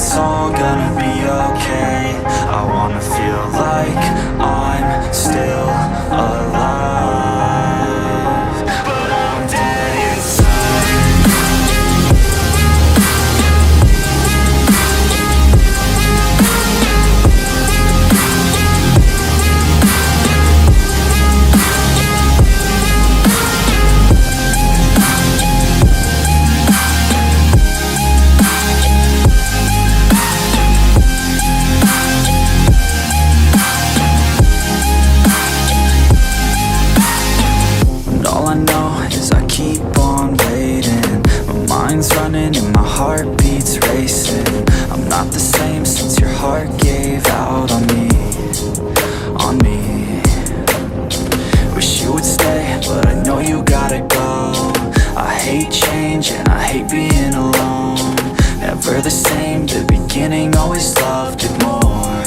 it's all gonna be okay. I wanna feel like I'm still alive, but I'm dead inside. All I know is I keep on waiting. My mind's running and my heart beats racing. I'm not the same since your heart gave out on me, on me. Wish you would stay, but I know you gotta go. I hate change and I hate being alone. Never the same, the beginning always loved it more.